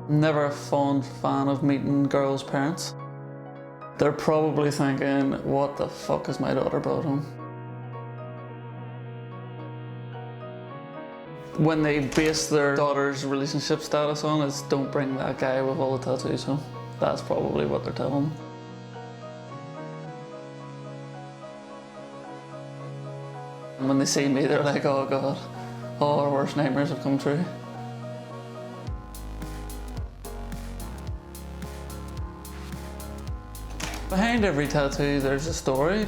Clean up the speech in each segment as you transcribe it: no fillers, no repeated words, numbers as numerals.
Never a fond fan of meeting girls' parents. They're probably thinking, what the fuck has my daughter brought home? When they base their daughter's relationship status on is, don't bring that guy with all the tattoos home. That's probably what they're telling them. And when they see me, they're like, oh God, all our worst nightmares have come true. Behind every tattoo, there's a story.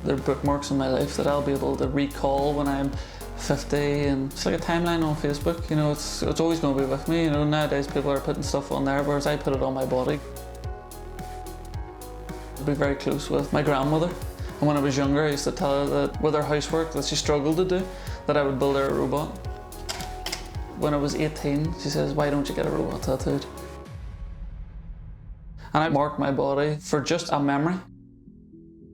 They're bookmarks in my life that I'll be able to recall when I'm 50, and it's like a timeline on Facebook. You know, it's always going to be with me. You know, nowadays people are putting stuff on there, whereas I put it on my body. I'd be very close with my grandmother, and when I was younger, I used to tell her that with her housework that she struggled to do, that I would build her a robot. When I was 18, she says, "Why don't you get a robot tattooed?" And I marked my body for just a memory.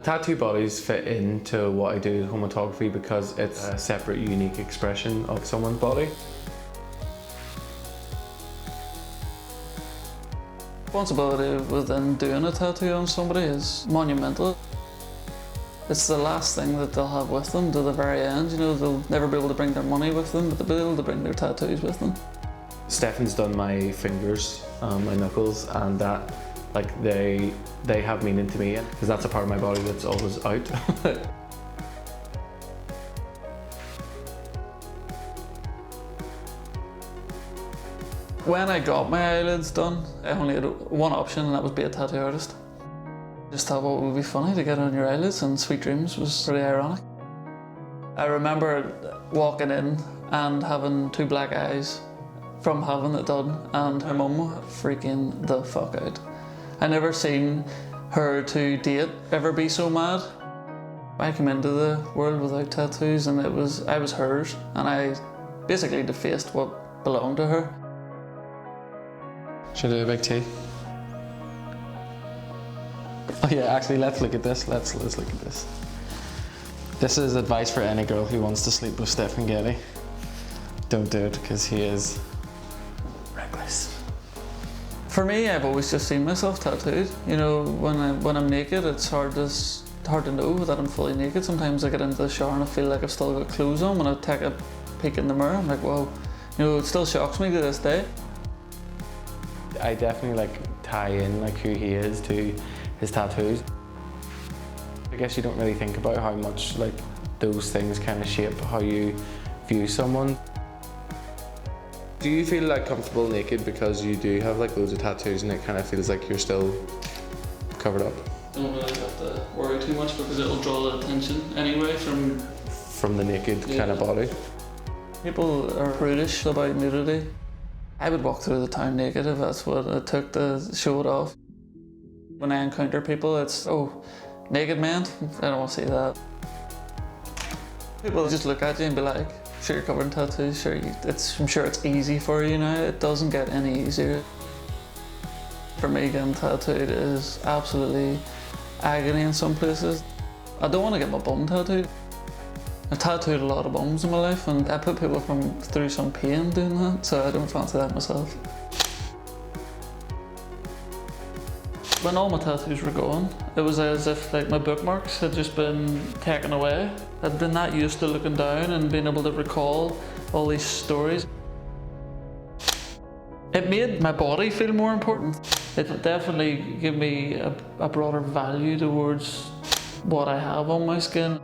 Tattoo bodies fit into what I do with homophotography because it's a separate, unique expression of someone's body. Responsibility within doing a tattoo on somebody is monumental. It's the last thing that they'll have with them to the very end. You know, they'll never be able to bring their money with them, but they'll be able to bring their tattoos with them. Stefan's done my fingers, my knuckles, and that, like, they have meaning to me because that's a part of my body that's always out. When I got my eyelids done, I only had one option, and that was be a tattoo artist. Just thought, well, it would be funny to get on your eyelids, and Sweet Dreams was pretty ironic. I remember walking in and having two black eyes from having it done, and her mum freaking the fuck out. I never seen her to date ever be so mad. I came into the world without tattoos, and I was hers, and I basically defaced what belonged to her. Should I do a big tea? Oh yeah, actually, let's look at this. Let's look at this. This is advice for any girl who wants to sleep with Stefan Getty. Don't do it, because he is reckless. For me, I've always just seen myself tattooed. You know, when I'm naked, it's hard to know that I'm fully naked. Sometimes I get into the shower and I feel like I've still got clothes on. When I take a peek in the mirror, I'm like, whoa. You know, it still shocks me to this day. I definitely tie in who he is to his tattoos. I guess you don't really think about how much those things kind of shape how you view someone. Do you feel comfortable naked because you do have loads of tattoos and it kind of feels like you're still covered up? I don't really have to worry too much because it'll draw the attention anyway from the naked kind of body. People are prudish about nudity. I would walk through the town naked if that's what it took to show it off. When I encounter people, it's, oh, naked man? I don't want to see that. People just look at you and be like, sure, you're covered in tattoos, sure, I'm sure it's easy for you now. It doesn't get any easier. For me, getting tattooed is absolutely agony in some places. I don't want to get my bum tattooed. I've tattooed a lot of bums in my life, and I put people through some pain doing that, so I don't fancy that myself. When all my tattoos were gone, it was as if my bookmarks had just been taken away. I'd been that used to looking down and being able to recall all these stories. It made my body feel more important. It definitely gave me a broader value towards what I have on my skin.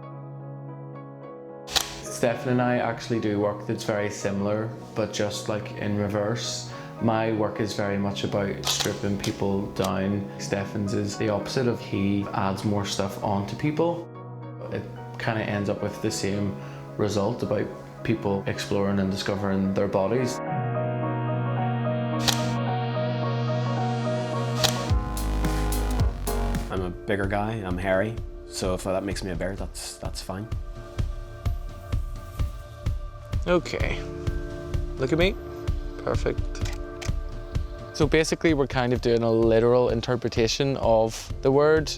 Stefan and I actually do work that's very similar, but just in reverse. My work is very much about stripping people down. Stefan's is the opposite of he adds more stuff onto people. It kind of ends up with the same result about people exploring and discovering their bodies. I'm a bigger guy, I'm hairy, so if that makes me a bear, that's fine. Okay, look at me. Perfect. So basically we're kind of doing a literal interpretation of the word.